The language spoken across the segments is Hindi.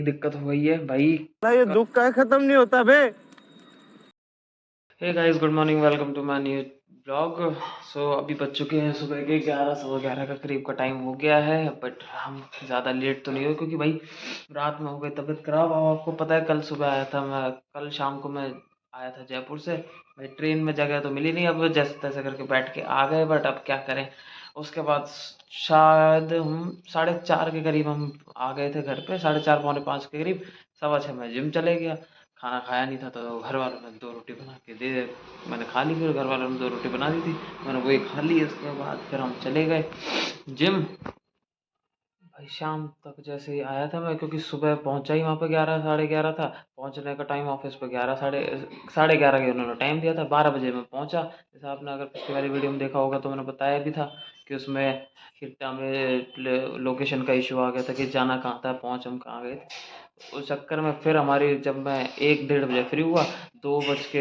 दिक्कत हो गई है भाई। ये दुख का खत्म नहीं होता बे। Hey guys, good morning, welcome to my new blog. So अभी बज चुके हैं सुबह के 11 सवा 11 का करीब का टाइम हो गया है। बट हम ज़्यादा लेट तो नहीं हुए क्योंकि भाई रात में हो गई तबीयत खराब। अब आपको पता है कल सुबह आया था मैं, कल शाम को मैं आया था जयपुर से। भाई ट्रेन में जगह तो मिली नहीं, अब जैसे तैसे करके बैठ के आ गए। बट अब क्या करें। उसके बाद शायद हम 4:30 के करीब हम आ गए थे घर पे, 4:30 पौने 5 के करीब। 6:15 मैं जिम चले गया। खाना खाया नहीं था तो घर वालों ने 2 रोटी बना के दे, मैंने खा ली। फिर घर वालों ने 2 रोटी बना दी थी, मैंने वही खा ली। उसके बाद फिर हम चले गए जिम। भाई शाम तक जैसे ही आया था मैं, क्योंकि सुबह पहुंचा ही वहाँ पे 11 साढ़े 11 था। पहुंचने का टाइम ऑफिस पे 11 साढ़े 11 के उन्होंने टाइम दिया था। 12 बजे मैं पहुंचा। जैसे आपने अगर पिछली वाली वीडियो में देखा होगा तो मैंने बताया भी था कि उसमें हिट्टा में लोकेशन का इशू आ गया था कि जाना कहाँ था, पहुँच हम कहाँ गए थे। उस चक्कर में फिर हमारी, जब मैं 1 डेढ़ बजे फ्री हुआ, 2:10 की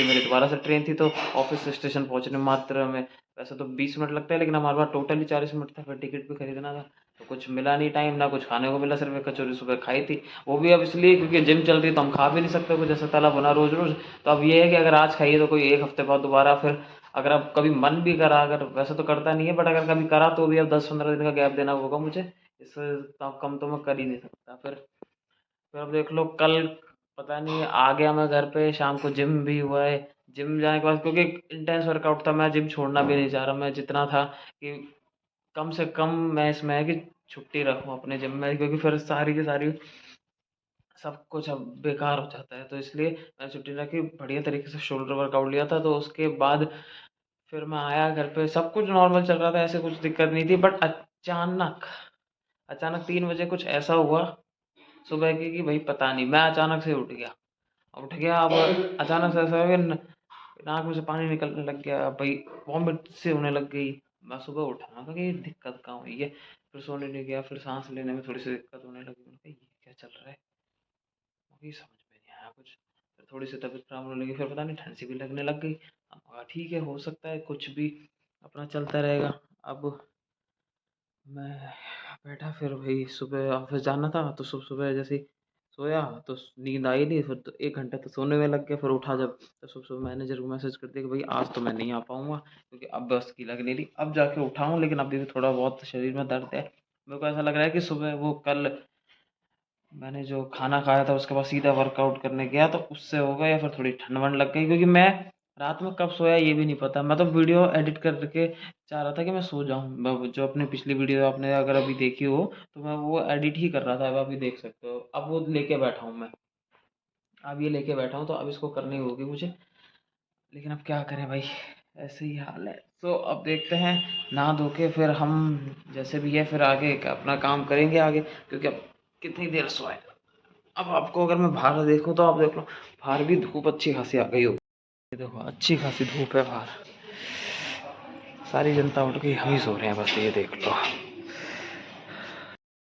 मेरी दोबारा से ट्रेन थी। तो ऑफिस स्टेशन पहुँचने मात्र में वैसे तो 20 मिनट लगता है, लेकिन हमारे पास टोटली 40 मिनट था। फिर टिकट भी खरीदना था तो कुछ मिला नहीं टाइम, ना कुछ खाने को मिला। सिर्फ एक कचौरी सुबह खाई थी, वो भी अब इसलिए क्योंकि जिम चल रही है तो हम खा भी नहीं सकते कुछ जैसा तला बना रोज़ रोज़। तो अब ये है कि अगर आज खाइए तो कोई एक हफ्ते बाद दोबारा फिर, अगर अब कभी मन भी करा, अगर वैसे तो करता नहीं है बट अगर कभी करा तो भी अब 10-15 दिन का गैप देना होगा मुझे। इससे कम तो मैं कर ही नहीं सकता। फिर अब देख लो, कल पता नहीं आ गया मैं घर पे, शाम को जिम भी हुआ है। जिम जाने के बाद क्योंकि इंटेंस वर्कआउट था, मैं जिम छोड़ना भी नहीं चाह रहा। मैं जितना था कि कम से कम मैं इसमें है कि छुट्टी रखूँ अपने जिम में, क्योंकि फिर सारी की सारी सब कुछ अब बेकार हो जाता है। तो इसलिए मैंने छुट्टी रखी, बढ़िया तरीके से शोल्डर वर्कआउट लिया था। तो उसके बाद फिर मैं आया घर पे, सब कुछ नॉर्मल चल रहा था, ऐसे कुछ दिक्कत नहीं थी। बट अचानक अचानक 3 बजे कुछ ऐसा हुआ सुबह के कि भाई पता नहीं, मैं अचानक से उठ गया। अब अचानक से ऐसा हो गया, नाक में से पानी निकलने लग गया भाई, वॉमिट से होने लग गई। मैं सुबह उठा, मैं कहा कि ये दिक्कत कहाँ हुई है। फिर सोने नहीं गया, फिर सांस लेने में थोड़ी सी दिक्कत होने लगी। मैंने कहा ये क्या चल रहा है, मुझे समझ में नहीं आया कुछ। फिर थोड़ी सी तबीयत खराब होने लगी, फिर पता नहीं ठंड सी भी लगने लग गई। हम कहा ठीक है, हो सकता है कुछ भी, अपना चलता रहेगा। अब मैं बैठा, फिर वही सुबह ऑफिस जाना था तो सुबह सुबह जैसे ही सोया तो नींद आई नहीं। फिर तो 1 घंटा तो सोने में लग गया। फिर उठा जब, तो सुबह सुबह मैनेजर को मैसेज कर दिया कि भाई आज तो मैं नहीं आ पाऊंगा क्योंकि अब बस की लग नहीं रही। अब जाके उठा हूँ, लेकिन अभी भी थोड़ा बहुत शरीर में दर्द है। मेरे को ऐसा लग रहा है कि सुबह वो कल मैंने जो खाना खाया था उसके बाद सीधा वर्कआउट करने गया तो उससे होगा, या फिर थोड़ी ठंड वंड लग गई। क्योंकि मैं रात में कब सोया ये भी नहीं पता। मैं तो वीडियो एडिट करके चाह रहा था कि मैं सो जाऊं। जो अपनी पिछली वीडियो आपने अगर अभी देखी हो तो मैं वो एडिट ही कर रहा था। अब अभी देख सकते हो, अब वो लेके बैठा हूँ मैं। अब ये लेके बैठा हूँ तो अब इसको करनी होगी मुझे। लेकिन अब क्या करें भाई, ऐसे ही हाल है। तो अब देखते हैं, नहा धो के फिर हम जैसे भी है फिर आगे अपना काम करेंगे आगे, क्योंकि अब कितनी देर सोए। अब आपको अगर मैं बाहर देखूं तो आप देख लो, बाहर भी धूप अच्छी खासी आ गई हो। ये देखो अच्छी खासी धूप है बाहर, सारी जनता उठ गई, हम ही सो रहे हैं बस, ये देख लो।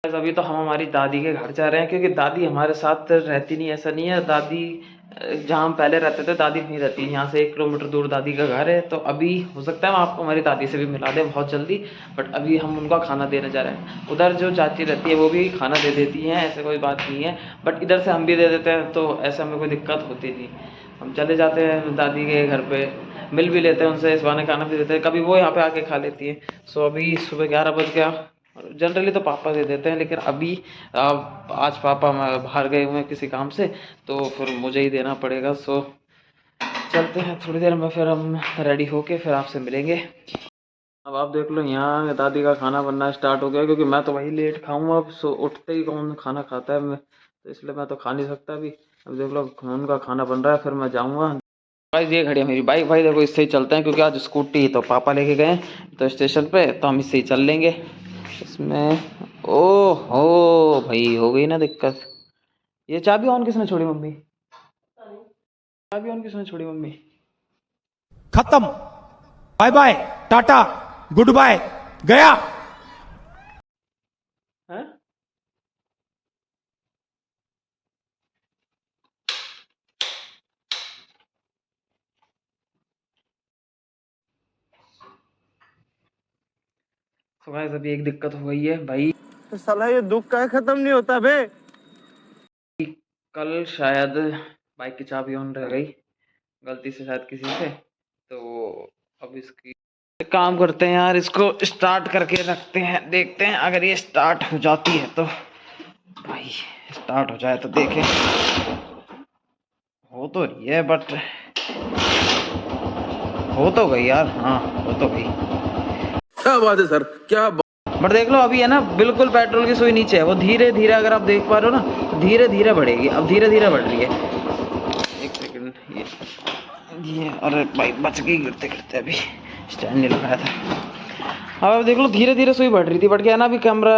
अभी तो हम हमारी दादी के घर जा रहे हैं, क्योंकि दादी हमारे साथ रहती नहीं, ऐसा नहीं है। दादी जहाँ हम पहले रहते थे दादी नहीं रहती, यहाँ से 1 किलोमीटर दूर दादी का घर है। तो अभी हो सकता है हम आपको हमारी दादी से भी मिला दें बहुत जल्दी। बट अभी हम उनका खाना देने जा रहे हैं। उधर जो चाची रहती है वो भी खाना दे देती हैं, ऐसे कोई बात नहीं है। बट इधर से हम भी दे देते हैं तो ऐसे हमें कोई दिक्कत होती नहीं। हम चले जाते हैं दादी के घर पे, मिल भी लेते हैं उनसे, इस बहाने खाना भी देते हैं, कभी वो यहाँ पे आके खा लेती है। सो अभी सुबह 11 बज गया। जनरली तो पापा दे देते हैं, लेकिन अभी आज पापा बाहर गए हुए हैं किसी काम से, तो फिर मुझे ही देना पड़ेगा। सो चलते हैं, थोड़ी देर में फिर हम रेडी होके फिर आपसे मिलेंगे। अब आप देख लो, यहाँ दादी का खाना बनना स्टार्ट हो गया, क्योंकि मैं तो वही लेट खाऊंगा। अब सो उठते ही कौन खाना खाता है मैं, तो इसलिए मैं तो खा नहीं सकता अभी। अब देख लो उनका खाना बन रहा है, फिर मैं जाऊँगा। भाई ये खड़ी है मेरी बाइक, भाई देखो इससे ही चलते हैं, क्योंकि आज स्कूटी तो पापा लेके गए तो स्टेशन पे, तो हम इससे ही चल लेंगे इसमें। ओ हो भाई, हो गई ना दिक्कत। ये चाबी ऑन किसने छोड़ी मम्मी, चाबी ऑन किसने छोड़ी मम्मी। खत्म। बाय बाय, टाटा, गुड बाय, गया। हैं तो गाइस अभी एक दिक्कत हो गई है भाई। तो साला ये दुख का खत्म नहीं होता बे। कल शायद बाइक की चाबी ऑन रह गई गलती से शायद किसी से, तो अब इसकी एक काम करते हैं यार, इसको स्टार्ट करके रखते हैं, देखते हैं अगर ये स्टार्ट हो जाती है तो भाई स्टार्ट हो जाए तो देखें। हो तो रही है बट हो तो गई यार, हाँ हो तो गई। क्या बात है सर, क्या बट देख लो अभी है ना बिल्कुल पेट्रोल की सुई नीचे है, वो धीरे धीरे अगर आप देख पा रहे हो ना धीरे धीरे बढ़ेगी, अब धीरे धीरे बढ़ रही है। एक सेकंड, ये अरे भाई बच गई गिरते गिरते, अभी स्टैंड नहीं लगाया था। अब देख लो धीरे धीरे सुई बढ़ रही थी, बढ़ गया ना। अभी कैमरा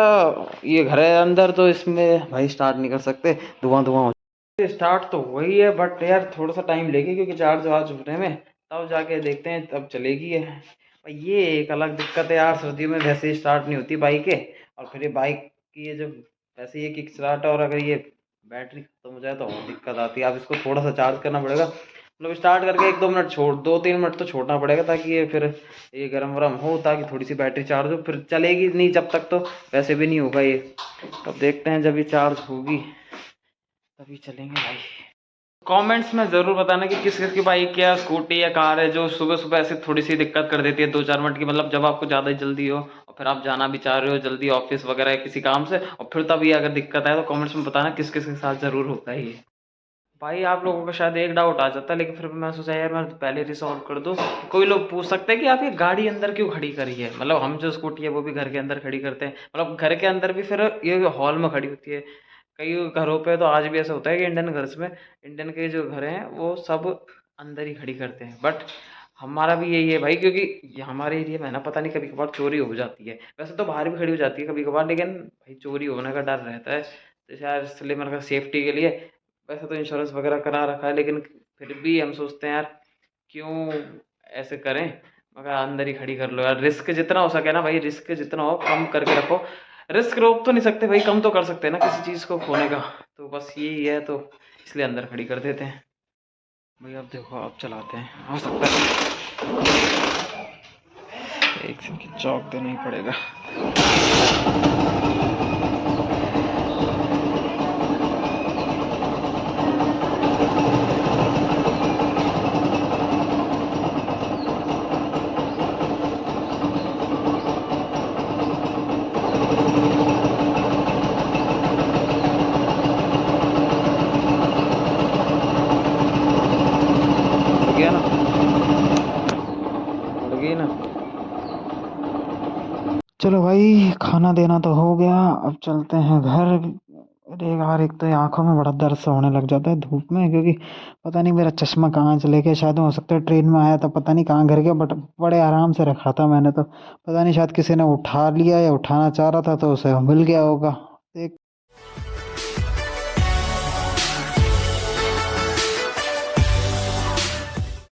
ये घर है अंदर तो इसमें भाई स्टार्ट नहीं कर सकते, धुआं धुआं हो। स्टार्ट तो वही है बट यार थोड़ा सा टाइम लेगी क्योंकि चार्ज वार्ज होने में, तब जाके देखते हैं तब चलेगी है। ये एक अलग दिक्कत है यार, सर्दियों में वैसे ही स्टार्ट नहीं होती बाइक के, और फिर ये बाइक की ये जब वैसे ये किक स्टार्ट है और अगर ये बैटरी खत्म हो जाए तो और दिक्कत आती है। अब इसको थोड़ा सा चार्ज करना पड़ेगा, मतलब स्टार्ट करके 1-2 मिनट छोड़, 2-3 मिनट तो छोड़ना पड़ेगा ताकि ये फिर ये गर्म वरम हो, ताकि थोड़ी सी बैटरी चार्ज हो, फिर चलेगी नहीं जब तक तो वैसे भी नहीं होगा ये। तब देखते हैं जब ये चार्ज होगी तभी चलेंगे भाई। कमेंट्स में ज़रूर बताना कि किस किस की बाइक या स्कूटी या कार है जो सुबह सुबह ऐसे थोड़ी सी दिक्कत कर देती है 2-4 मिनट की, मतलब जब आपको ज़्यादा जल्दी हो और फिर आप जाना भी चाह रहे हो जल्दी ऑफिस वगैरह या किसी काम से, और फिर तब ये अगर दिक्कत आए तो कमेंट्स में बताना किस किस के साथ ज़रूर होता है ये। भाई आप लोगों का शायद एक डाउट आ जाता है, लेकिन फिर मैं सोचा यार मैं पहले रिसॉल्व कर दूँ। कोई लोग पूछ सकते हैं कि आप ये गाड़ी अंदर क्यों खड़ी करी है, मतलब हम जो स्कूटी है वो भी घर के अंदर खड़ी करते हैं, मतलब घर के अंदर भी फिर ये हॉल में खड़ी होती है। कई घरों पे तो आज भी ऐसा होता है कि इंडियन घर में, इंडियन के जो घर हैं वो सब अंदर ही खड़ी करते हैं, बट हमारा भी यही है भाई, क्योंकि ये हमारे एरिया में है ना पता नहीं कभी कभार चोरी हो जाती है। वैसे तो बाहर भी खड़ी हो जाती है कभी कभार, लेकिन भाई चोरी होने का डर रहता है, तो शायद इसलिए मैंने कहा सेफ्टी के लिए। वैसे तो इंश्योरेंस वगैरह करा रखा है, लेकिन फिर भी हम सोचते हैं यार क्यों ऐसे करें, मगर अंदर ही खड़ी कर लो यार। रिस्क जितना हो सके ना भाई, रिस्क जितना हो कम करके रखो। रिस्क रोक तो नहीं सकते भाई, कम तो कर सकते हैं ना किसी चीज़ को खोने का, तो बस यही है, तो इसलिए अंदर खड़ी कर देते हैं भाई। अब देखो अब चलाते हैं, हो सकता है एक सेकंड चौक देना ही पड़ेगा। गया ना, उड़ गई ना। चलो भाई खाना देना तो हो गया, अब चलते हैं घर। अरे यार एक तो ये आंखों में बड़ा दर्द सा होने लग जाता है धूप में, क्योंकि पता नहीं मेरा चश्मा कहाँ चले गया, शायद हो सकता है ट्रेन में आया था पता नहीं कहाँ गिर गया, बट बड़े आराम से रखा था मैंने तो, पता नहीं शायद किसी ने उठा लिया या उठाना चाह रहा था तो उसे मिल गया होगा। देख